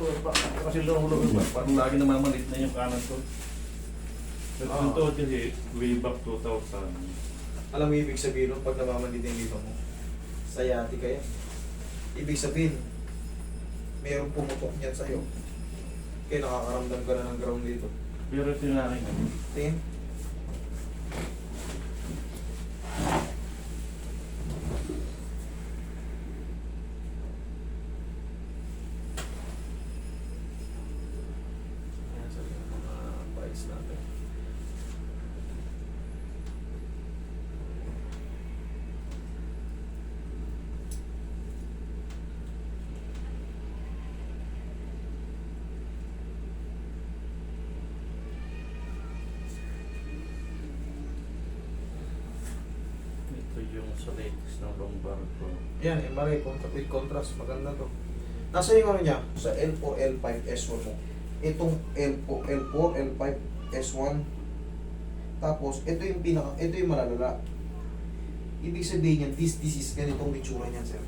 ko, kasi ulo ko, parang lagi namamalit na yung kanan ko. Pero yung tuhod kasi, way back 2000. Alam mo ibig sabihin nun pag namamanid yung dito mo? Sciatica yan. Ibig sabihin, mayroong pumutok niyan sa'yo. Kaya nakakaramdam ka na ng ground dito. Pero ito yung aking ano. Tingin. Ayan, sabi ng mga bites natin. Ito yung sa latest ng lumbar ko. Yan, MRI with contrast, maganda to. Nasa yung ano niya, sa L4, L5, S1 mo. Itong L4, L4, L5, S1. Tapos, ito yung malalala. Ibig sabihin yan, this is ganitong itsura niyan, sir.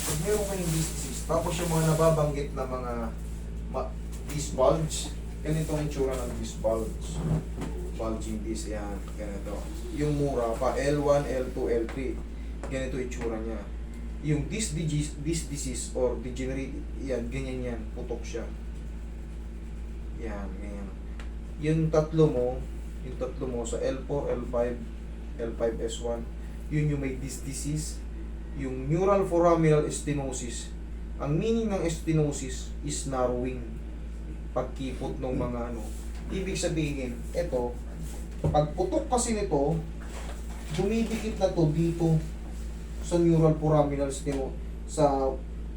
Pag meron kayong this disease, tapos yung mga nababanggit na mga disc bulge, ganito ang itsura ng disc bulge. Bulging disc, yan, ganito. Yung mura pa, L1, L2, L3, ganito itsura niya. Yung disc disease or degenerate, yan, ganyan yan, putok siya. Yan, ganyan. Yung tatlo mo sa L4, L5, L5S1, yun yung may disc disease. Yung neural foraminal stenosis, ang meaning ng stenosis is narrowing, pagkipot ng mga ano. Ibig sabihin, ito, pagputok kasi nito, dumidikit na to dito sa neural foraminal stenosis,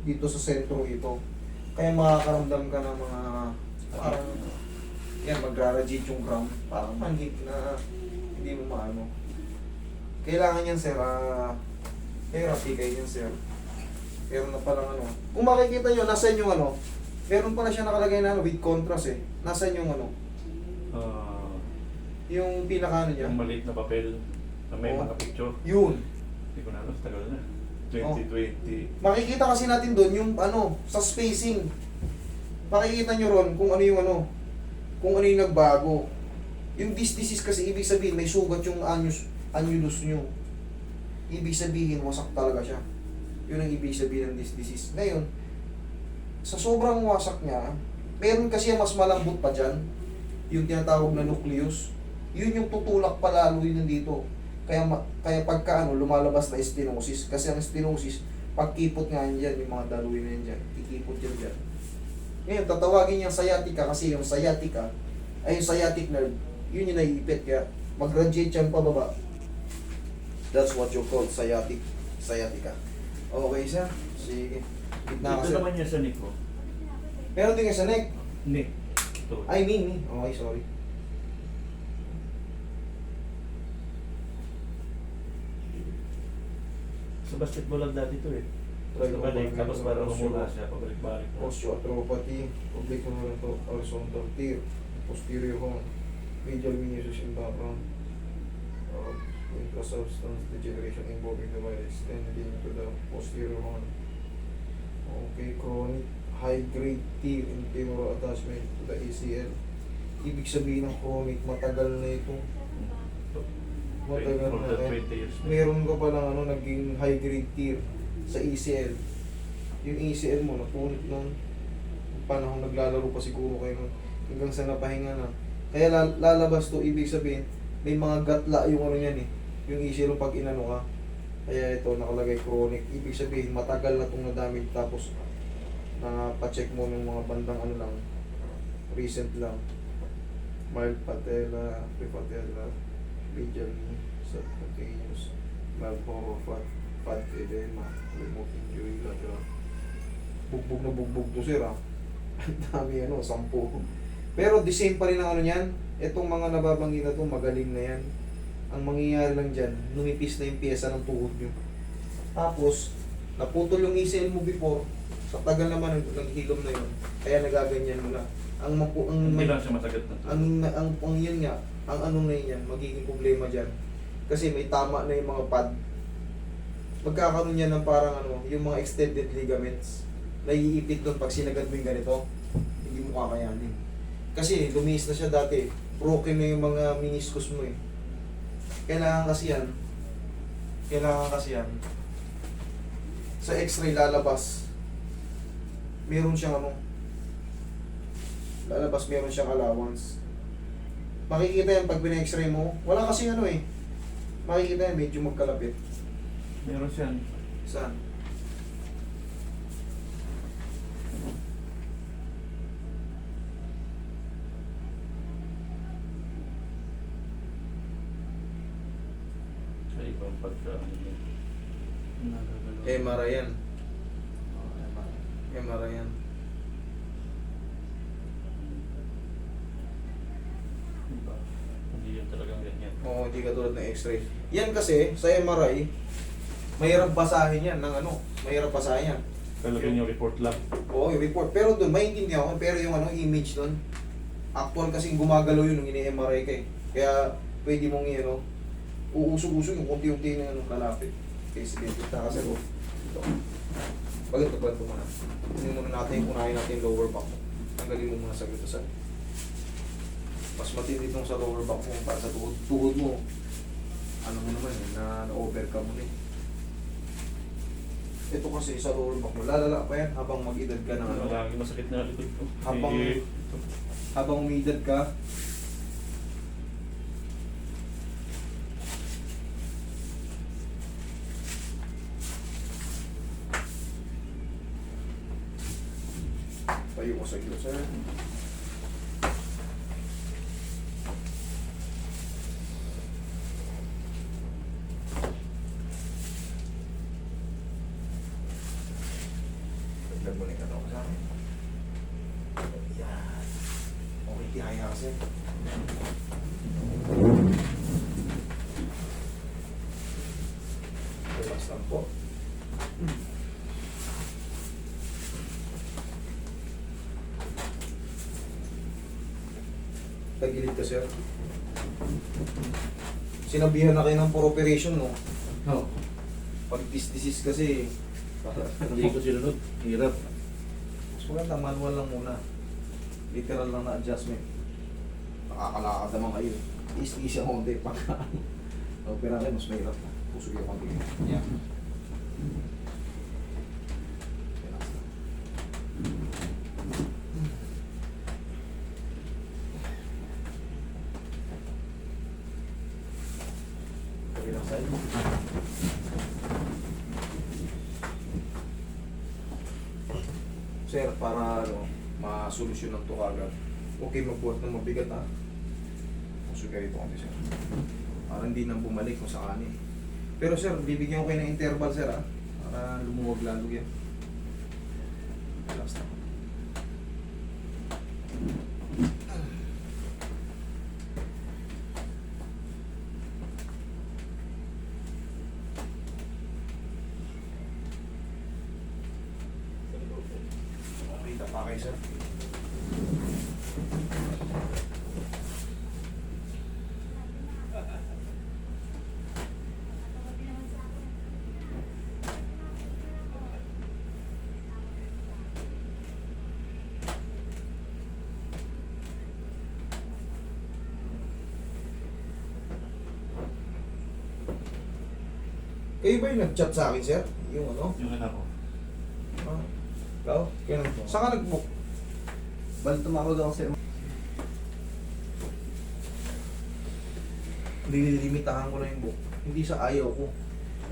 dito sa sentro ito. Kaya makakaramdam ka ng mga, parang, yan, magra-radiate yung ground, parang manhid na hindi mo maano. Kailangan yan, sir, therapy kayo yan, sir. Pero na palang ano. Kung makikita nyo, nasa yung ano, meron pala siya nakalagay na ano, with contrast eh. Nasa yung ano, yung pinaka ano niya. Yung maliit na papel na may Oo. mga picture. Yun. Hindi ko na alam, tagal na. 2020. Makikita kasi natin doon yung ano, sa spacing. Makikita nyo ron kung ano yung ano, kung ano yung nagbago. Yung disease kasi ibig sabihin may sugat yung annulus nyo. Ibig sabihin wasak talaga siya. Yun ang ibig sabihin ng disease. Ngayon, sa sobrang wasak niya, meron kasi mas malambot pa dyan, yung tinatawag na nucleus. Yun yung tutulak palalo yun nandito. Kaya pagka ano, lumalabas na stenosis. Kasi ang stenosis, pagkipot nga yan dyan, yung mga daluin na yan dyan, ikipot yan dyan. Ngayon, tatawagin niyang sciatica kasi yung sciatica, ay yung sciatic nerve, yun yung naiipit. Kaya mag-radiate yan pababa. That's what you call sciatica. Okay, sir? Sige. Gitna ka, Ito sir. naman yung sa neck ko. Meron din ka sa neck. Neck. Ito. I mean. Okay, sorry. Sa basketball lang dati ito eh. Tapos parang lumula siya, pabalik-balik. Osteoarthropathy, public mo na ito, horizontal tear, posterior horn, medial meniscus in background, intra-substance degeneration involving the body extended into the posterior horn. Okay, chronic high-grade tear in femoral attachment to the ACL. Ibig sabihin ng chronic, matagal na ito. Matagal More na than eh. 20 years na. Meron ka pa lang ano, naging high-grade tear sa ACL. Yung ACL mo, napunit nung panahon naglalaro pa siguro kayo nun, hanggang sa napahinga na. Kaya lalabas to, ibig sabihin, may mga gatla yung ano yan eh. Yung ACL pag inano ka. Kaya ito, nakalagay chronic. Ibig sabihin, matagal na itong nadamage. Tapos, pa-check mo ng mga bandang ano lang, recent lang. Mild patella, prepatella, medial knee, subcutaneous, mild fat edema, remote injury, lateral. Bugbog na bugbog to, sir, ah. Ang dami, 10. Pero the same pa rin ang ano niyan. Itong mga nababanggit na to, magaling na yan. Ang mangyayari lang dyan, numipis na yung pyesa ng tuhod nyo. Tapos, naputol yung ACL mo before, sa tagal naman ng hilom na yun, kaya nagaganyan mo na. Hindi lang siya masagat na to. Ang yun nga, ang ano na yun yan, magiging problema dyan. Kasi may tama na yung mga pad, magkakaroon yan ng parang ano, yung mga extended ligaments. Naiipit doon pag sinagad mo yung ganito, hindi mo kakayanin. Kasi lumiis na siya dati, broken na yung mga meniscus mo eh. Kailangan kasi yan, sa x-ray lalabas, meron siyang ano, meron siyang allowance. Makikita yan pag pina-x-ray mo, wala kasi ano eh, makikita yan medyo magkalapit. Meron siyan. Saan? Sa ibang pagka... Nagagalaw. MRI yan. MRI yan. Diba? Hindi yan talagang ganyan. Oo, hindi katulad ng x-ray. Yan kasi, sa MRI, mahirap basahin yan ng ano, mahirap basahin yan. Talagang yung report lang. Oo, yung report. Pero doon, maintindihan ko. Pero yung ano, image doon, actual kasing gumagalaw yun nung ini-MRI ka eh. Kaya, pwede mong ano, uusog-usog yung unti-unti na ano, kalapit. Okay, sige, kita kasi ito. Baganto muna. Unahin natin yung lower back mo. Tanggalin mo muna sa glutosan. Mas matindi itong sa lower back mo para sa tuhod mo. Ano mo naman eh, na-overcome mo na eh. Ito kasi sa lower back mo, lalala pa yan habang mag-edad ka ng ano. Lagi masakit na likod ko. Habang umidad ka, tayo ko sa gilid, sir. Dagdag mo na yung katawan ko sa akin. Yan. Okay, tihaya kasi. Relax lang po. Tagilid ka, sir. Sinabihan na kayo ng for operation, no? No. Pag disease kasi, Hindi ko sinunod. Hirap. mas maganda, manual lang muna. Literal lang na adjustment. Nakakalakad naman kayo. Is-is ang konti. Pagka opera kayo, mas mahirap na. Pusog yung konti. Yan. Relax lang. Kabilang side. Sir, para ano, masolusyonan to agad. Okay, magbuhat ng mabigat ha. Pusog kayo ito konti, sir. Para hindi nang bumalik kung sakali. Pero sir, bibigyan ko kayo ng interval, sir ha. Para lumuwag lalo yan. Relax na. Kita pa kayo, sir. Kayo ba yung nag-chat sa akin, sir? Yung ano? Yung anak ko. Ah, ikaw? Kaya saan ka nag-book? Bali tumawag ako sa'yo. Lilimitahan ko na yung book. Hindi sa ayaw ko.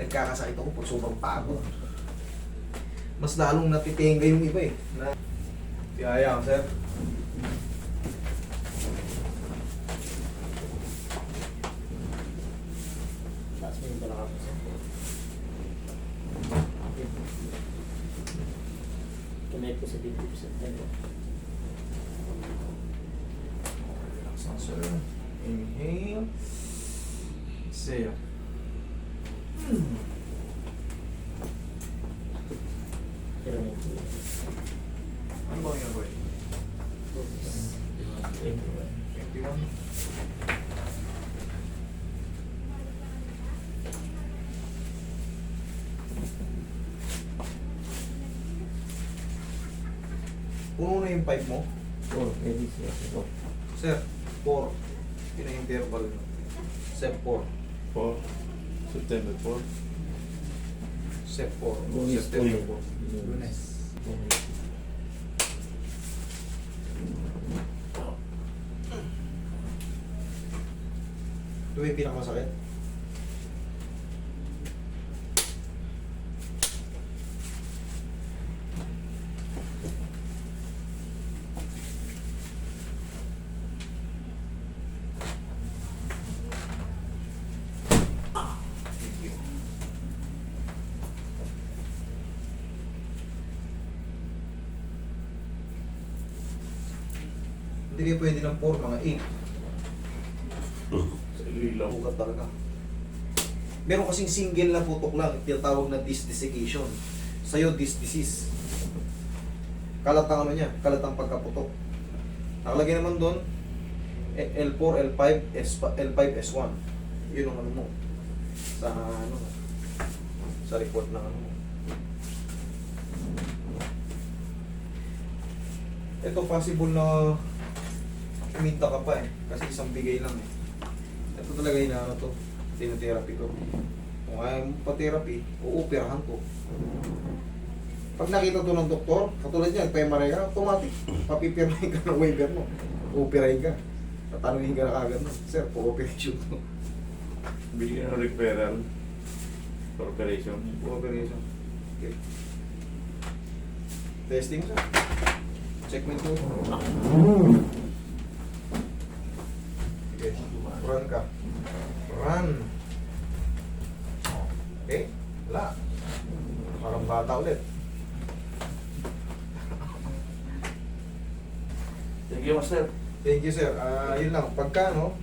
Nagkakasakit ako pag sobrang pagod. Mas lalong natitenga yung iba eh. Na... Kaya sir. Taas mo yung balakap mo sa'yo. Connect ko sa dibdib sa dalawa. Relax lang, sir. Inhale. Exhale. Pero may tuloy. Ano ba yung boy? 21. Puno na yung pipe mo. Oh, ready siya. Oh. Sir, 4. Pina-interval nyo. Step 4. 4. September 4. Step 4. Lunes po September yun. 4. Lunes. Ito yung pinakamasakit. Thank you. Hindi kayo pwede ng 4, mga 8. Sa ilaw. Bukat talaga. Meron kasing single na putok lang, tinatawag na disc desiccation. Sa'yo, disc disease. Kalat ang ano niya, kalat ang pagkaputok. Nakalagay naman doon, L4, L5, L5, S1. Yun ang ano mo. Sa ano, sa report ng ano mo. Ito possible na uminta ka pa eh. Kasi isang bigay lang eh. Ito talaga yung ano to. Tinotherapy ko. Kung ayaw mo pa-therapy, uupirahan to. Pag nakita to ng doktor, katulad niya, nagpa-MRI ka, automatic. Papipirmahin ka ng waiver mo. Uupirahin ka. Tatanungin ka na kagad mo. Sir, po-operation to. Bigyan ng referral for operation. Po-operation. Okay. Testing siya. Check mo ito. Okay. Run ka. Run. Okay. Wala. Parang bata ulit. Thank you, Master. Thank you, sir. Yun lang. Pagka, no,